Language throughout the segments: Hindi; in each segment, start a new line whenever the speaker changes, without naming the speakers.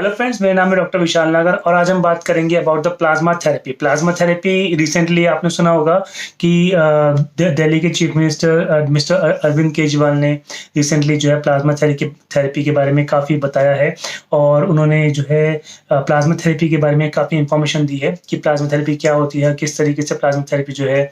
हेलो फ्रेंड्स, मेरा नाम है डॉक्टर विशाल नागर और आज हम बात करेंगे about the plasma therapy. Plasma therapy recently आपने सुना होगा कि दिल्ली के chief minister mister Arvind Kejriwal ने रिसेंटली जो है प्लाज्मा थेरेपी के बारे में काफ़ी बताया है और उन्होंने जो है प्लाज्मा थेरेपी के बारे में काफ़ी इंफॉर्मेशन दी है कि प्लाज्मा थेरेपी क्या होती है, किस तरीके से प्लाज्मा थेरेपी जो है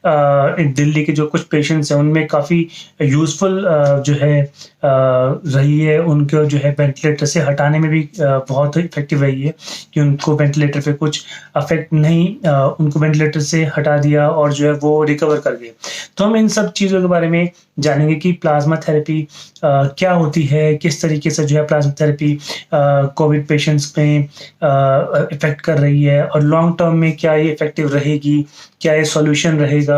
दिल्ली के जो कुछ पेशेंट्स हैं उनमें काफ़ी यूज़फुल जो है रही है। उनको जो है वेंटिलेटर से हटाने में भी बहुत इफ़ेक्टिव रही है कि उनको वेंटिलेटर पे कुछ अफ़ेक्ट नहीं, उनको वेंटिलेटर से हटा दिया और जो है वो रिकवर कर गए। तो हम इन सब चीज़ों के बारे में जानेंगे कि प्लाज्मा थेरेपी क्या होती है, किस तरीके से जो है प्लाज्मा थेरेपी कोविड पेशेंट्स में इफ़ेक्ट कर रही है और लॉन्ग टर्म में क्या ये इफ़ेक्टिव रहेगी, क्या ये सॉल्यूशन रहेगा,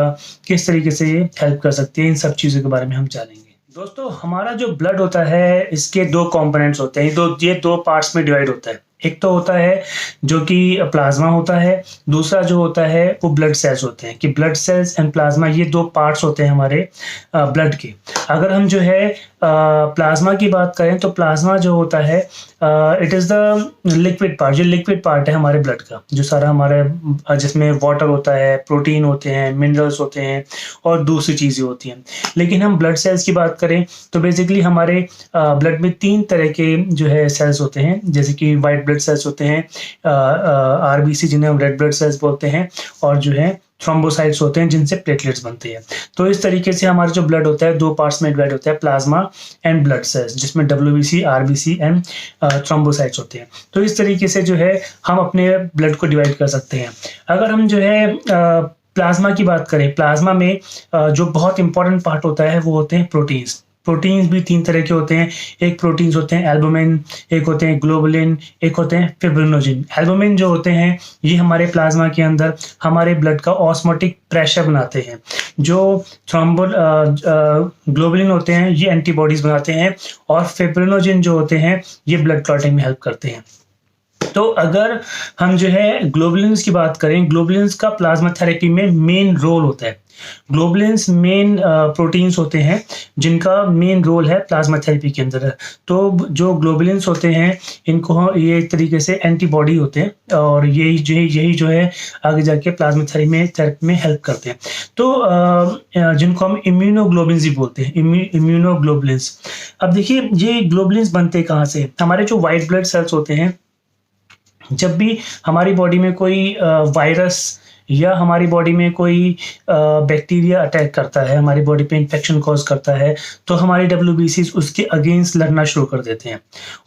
किस तरीके से ये हेल्प कर सकती है, इन सब चीज़ों के बारे में हम जानेंगे। दोस्तों, हमारा जो ब्लड होता है इसके 2 कंपोनेंट्स होते हैं, ये 2 पार्ट्स में डिवाइड होता है। एक तो होता है जो कि प्लाज्मा होता है, दूसरा जो होता है वो ब्लड सेल्स होते हैं कि ब्लड सेल्स एंड प्लाज्मा ये 2 पार्ट्स होते हैं हमारे ब्लड के। अगर हम जो है प्लाज्मा की बात करें तो प्लाज्मा जो होता है it is the liquid part, जो लिक्विड पार्ट है हमारे ब्लड का, जो सारा हमारे जिसमें वाटर होता है, प्रोटीन होते हैं, मिनरल्स होते हैं और दूसरी चीज़ें होती हैं। लेकिन हम ब्लड सेल्स की बात करें तो बेसिकली हमारे ब्लड में 3 तरह के जो है सेल्स होते हैं, जैसे कि वाइट ब्लड सेल्स होते हैं, आरबीसी जिन्हें हम रेड ब्लड सेल्स बोलते हैं, और जो है थ्रोम्बोसाइट्स होते हैं जिनसे प्लेटलेट्स बनते हैं। तो इस तरीके से हमारा जो ब्लड होता है 2 पार्ट्स में डिवाइड होता है, प्लाज्मा एंड ब्लड सेल्स, जिसमें डब्ल्यूबीसी, आरबीसी एंड थ्रोम्बोसाइट्स होते हैं। तो इस तरीके से जो है हम अपने ब्लड को डिवाइड कर सकते हैं। अगर हम जो है प्लाज्मा की बात करें, प्लाज्मा में जो बहुत इंपॉर्टेंट पार्ट होता है वो होते हैं प्रोटीन्स। प्रोटीन्स भी 3 तरह के होते हैं। एक प्रोटीन्स होते हैं एल्बुमिन, एक होते हैं ग्लोबुलिन, एक होते हैं फिब्रिनोजेन। एल्बुमिन जो होते हैं ये हमारे प्लाज्मा के अंदर हमारे ब्लड का ऑस्मोटिक प्रेशर बनाते हैं। जो ग्लोबुलिन होते हैं ये एंटीबॉडीज बनाते हैं और फिब्रिनोजेन जो होते हैं ये ब्लड क्लॉटिंग में हेल्प करते हैं। तो अगर हम जो है ग्लोबुलिन्स की बात करें, ग्लोबुलिन्स का प्लाज्मा थेरेपी में मेन रोल होता है। ग्लोबुलिन्स मेन प्रोटीन्स होते हैं जिनका मेन रोल है प्लाज्मा थेरेपी के अंदर। तो जो ग्लोबुलिन्स होते हैं इनको ये एक तरीके से एंटीबॉडी होते हैं और यही जो है आगे जाके प्लाज्मा थेरेपी में हेल्प करते हैं। तो जिनको हम इम्यूनोग्लोबुलिन्स भी बोलते हैं, इम्यूनोग्लोबुलिन्स। अब देखिए ये ग्लोबुलिन्स बनते कहाँ से? हमारे जो व्हाइट ब्लड सेल्स होते हैं, जब भी हमारी बॉडी में कोई वायरस या हमारी बॉडी में कोई बैक्टीरिया अटैक करता है, हमारी बॉडी पे इन्फेक्शन कॉज करता है, तो हमारी डब्ल्यूबीसीज उसके अगेंस्ट लड़ना शुरू कर देते हैं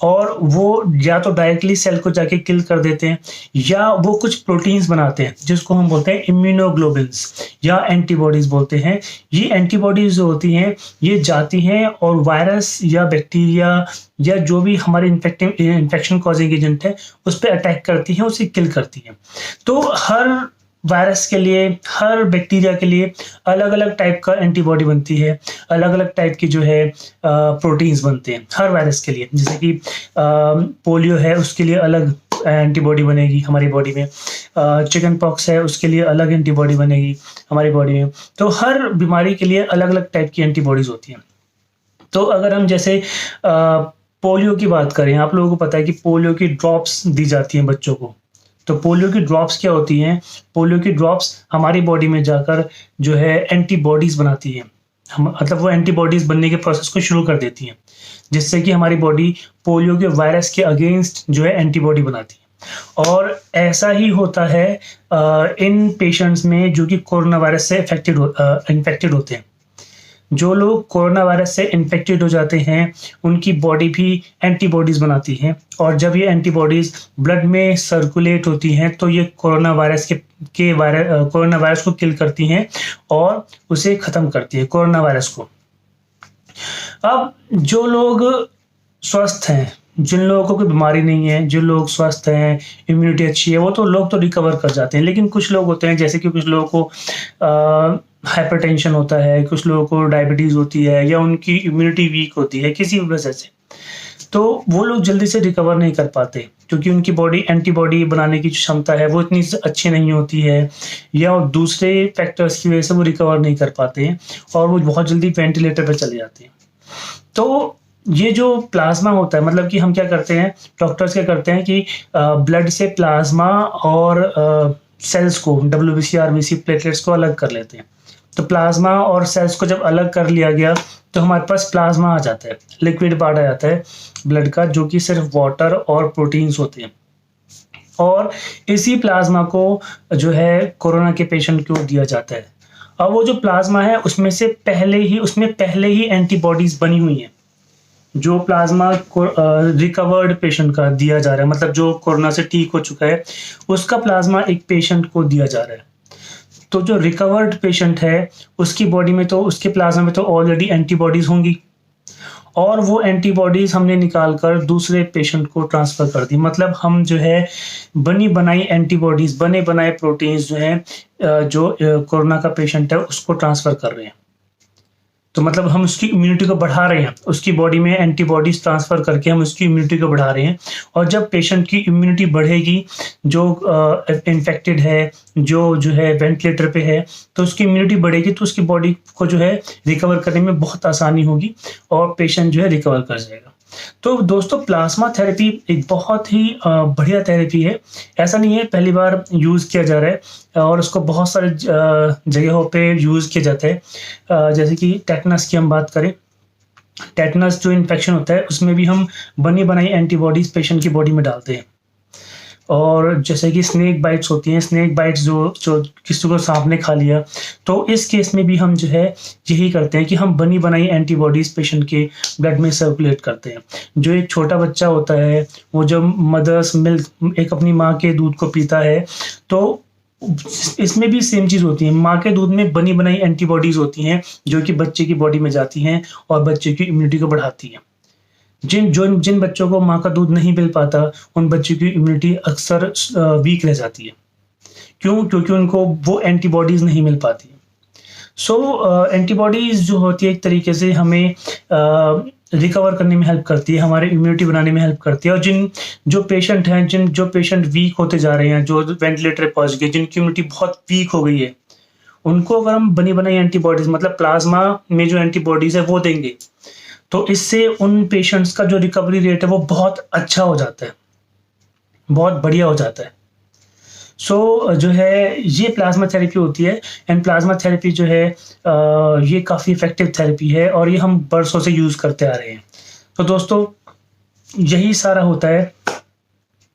और वो या तो डायरेक्टली सेल को जाके किल कर देते हैं या वो कुछ प्रोटीन्स बनाते हैं जिसको हम बोलते हैं इम्यूनोग्लोबुलिन्स या एंटीबॉडीज बोलते हैं। ये एंटीबॉडीज जो होती हैं ये जाती हैं और वायरस या बैक्टीरिया या जो भी हमारे इन्फेक्शन कॉजिंग एजेंट है उस पर अटैक करती हैं, उसे किल करती हैं। तो हर वायरस के लिए, हर बैक्टीरिया के लिए अलग अलग टाइप का एंटीबॉडी बनती है, अलग अलग टाइप की जो है प्रोटीन्स बनते हैं हर वायरस के लिए। जैसे कि पोलियो है उसके लिए अलग एंटीबॉडी बनेगी हमारी बॉडी में, चिकन पॉक्स है उसके लिए अलग एंटीबॉडी बनेगी हमारी बॉडी में। तो हर बीमारी के लिए अलग अलग टाइप की एंटीबॉडीज होती हैं। तो अगर हम जैसे पोलियो की बात करें, आप लोगों को पता है कि पोलियो की ड्रॉप्स दी जाती हैं बच्चों को। तो पोलियो की ड्रॉप्स क्या होती हैं? पोलियो की ड्रॉप्स हमारी बॉडी में जाकर जो है एंटीबॉडीज बनाती हैं, मतलब वो एंटीबॉडीज बनने के प्रोसेस को शुरू कर देती हैं, जिससे कि हमारी बॉडी पोलियो के वायरस के अगेंस्ट जो है एंटीबॉडी बनाती है। और ऐसा ही होता है इन पेशेंट्स में जो कि कोरोना वायरस से इन्फेक्टेड होते हैं। जो लोग कोरोना वायरस से इन्फेक्टेड हो जाते हैं उनकी बॉडी भी एंटीबॉडीज़ बनाती हैं और जब ये एंटीबॉडीज़ ब्लड में सर्कुलेट होती हैं तो ये कोरोना वायरस को किल करती हैं और उसे ख़त्म करती है, कोरोना वायरस को। अब जो लोग स्वस्थ हैं, जिन लोगों को कोई बीमारी नहीं है, जो लोग स्वस्थ हैं, इम्यूनिटी अच्छी है, वो तो लोग तो रिकवर कर जाते हैं। लेकिन कुछ लोग होते हैं, जैसे कि कुछ लोगों को हाइपरटेंशन होता है, कुछ लोगों को डायबिटीज़ होती है या उनकी इम्यूनिटी वीक होती है किसी भी वजह से, तो वो लोग जल्दी से रिकवर नहीं कर पाते क्योंकि उनकी बॉडी एंटीबॉडी बनाने की जो क्षमता है वो इतनी अच्छी नहीं होती है या दूसरे फैक्टर्स की वजह से वो रिकवर नहीं कर पाते हैं और वो बहुत जल्दी वेंटिलेटर पर चले जाते हैं। तो ये जो प्लाज्मा होता है, मतलब कि हम क्या करते हैं, डॉक्टर्स क्या करते हैं कि ब्लड से प्लाज्मा और सेल्स को, डब्ल्यूबीसी, आरबीसी, प्लेटलेट्स को अलग कर लेते हैं। तो प्लाज्मा और सेल्स को जब अलग कर लिया गया तो हमारे पास प्लाज्मा आ जाता है, लिक्विड पार्ट आ जाता है ब्लड का, जो कि सिर्फ वाटर और प्रोटीन्स होते हैं। और इसी प्लाज्मा को जो है कोरोना के पेशेंट को दिया जाता है। अब वो जो प्लाज्मा है उसमें पहले ही एंटीबॉडीज बनी हुई हैं। जो प्लाज्मा को रिकवर्ड पेशेंट का दिया जा रहा है, मतलब जो कोरोना से ठीक हो चुका है, उसका प्लाज्मा एक पेशेंट को दिया जा रहा है। तो जो रिकवर्ड पेशेंट है उसकी बॉडी में तो, उसके प्लाज्मा में तो ऑलरेडी एंटीबॉडीज होंगी, और वो एंटीबॉडीज हमने निकाल कर दूसरे पेशेंट को ट्रांसफर कर दी। मतलब हम जो है बनी बनाई एंटीबॉडीज, बने बनाए प्रोटीन्स जो है जो कोरोना का पेशेंट है उसको ट्रांसफर कर रहे हैं। तो मतलब हम उसकी इम्यूनिटी को बढ़ा रहे हैं, उसकी बॉडी में एंटीबॉडीज ट्रांसफर करके हम उसकी इम्यूनिटी को बढ़ा रहे हैं। और जब पेशेंट की इम्यूनिटी बढ़ेगी, जो इन्फेक्टेड है, जो है वेंटिलेटर पे है, तो उसकी इम्यूनिटी बढ़ेगी तो उसकी बॉडी को जो है रिकवर करने में बहुत आसानी होगी और पेशेंट जो है रिकवर कर जाएगा। तो दोस्तों, प्लाज्मा थेरेपी एक बहुत ही बढ़िया थेरेपी है। ऐसा नहीं है पहली बार यूज़ किया जा रहा है, और उसको बहुत सारे जगहों पे यूज़ किया जाता है। जैसे कि टेटनस की हम बात करें, टेटनस जो इन्फेक्शन होता है उसमें भी हम बनी बनाई एंटीबॉडीज पेशेंट की बॉडी में डालते हैं। और जैसे कि स्नेक बाइट्स होती हैं, स्नेक बाइट्स जो किसी को सांप ने खा लिया, तो इस केस में भी हम जो है यही करते हैं कि हम बनी बनाई एंटीबॉडीज पेशेंट के ब्लड में सर्कुलेट करते हैं। जो एक छोटा बच्चा होता है, वो जब मदर्स मिल्क, एक अपनी माँ के दूध को पीता है, तो इसमें भी सेम चीज़ होती है। माँ के दूध में बनी बनाई एंटीबॉडीज होती हैं जो कि बच्चे की बॉडी में जाती हैं और बच्चे की इम्यूनिटी को बढ़ाती हैं। जिन बच्चों को माँ का दूध नहीं मिल पाता, उन बच्चों की इम्यूनिटी अक्सर वीक रह जाती है। क्यों? क्योंकि उनको वो एंटीबॉडीज नहीं मिल पाती। एंटीबॉडीज जो होती है एक तरीके से हमें रिकवर करने में हेल्प करती है, हमारे इम्यूनिटी बनाने में हेल्प करती है। और जो पेशेंट वीक होते जा रहे हैं, जो वेंटिलेटर पे पहुंच गए, जिनकी इम्यूनिटी बहुत वीक हो गई है, उनको अगर हम बनी बनाई एंटीबॉडीज, मतलब प्लाज्मा में जो एंटीबॉडीज है वो देंगे, तो इससे उन पेशेंट्स का जो रिकवरी रेट है वो बहुत अच्छा हो जाता है, बहुत बढ़िया हो जाता है। जो है ये प्लाज्मा थेरेपी होती है। एंड प्लाज्मा थेरेपी जो है ये काफ़ी इफेक्टिव थेरेपी है और ये हम बरसों से यूज़ करते आ रहे हैं। तो दोस्तों, यही सारा होता है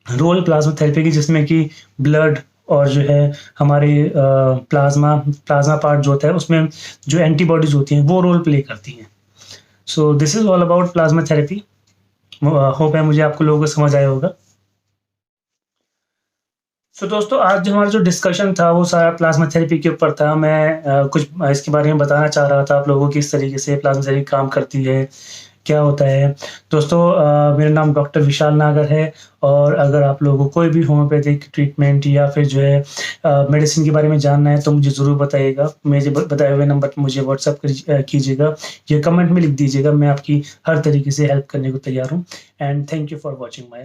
रोल प्लाज्मा थेरेपी की, जिसमें कि ब्लड और जो है हमारे प्लाज्मा पार्ट जो होता है उसमें जो एंटीबॉडीज होती हैं वो रोल प्ले करती हैं। So this is all about plasma therapy. Hope है मुझे आपको लोगों को समझ आया होगा। सो दोस्तों, आज जो हमारा जो डिस्कशन था वो सारा प्लाज्मा थेरेपी के ऊपर था। मैं कुछ इसके बारे में बताना चाह रहा था आप लोगों को, किस तरीके से प्लाज्मा थेरेपी काम करती है, क्या होता है। दोस्तों, मेरा नाम डॉक्टर विशाल नागर है, और अगर आप लोगों को कोई भी होम्योपैथिक ट्रीटमेंट या फिर जो है मेडिसिन के बारे में जानना है तो मुझे ज़रूर बताइएगा। मेरे बताए हुए नंबर पर मुझे व्हाट्सअप कीजिएगा या कमेंट में लिख दीजिएगा। मैं आपकी हर तरीके से हेल्प करने को तैयार हूँ। And thank you for watching my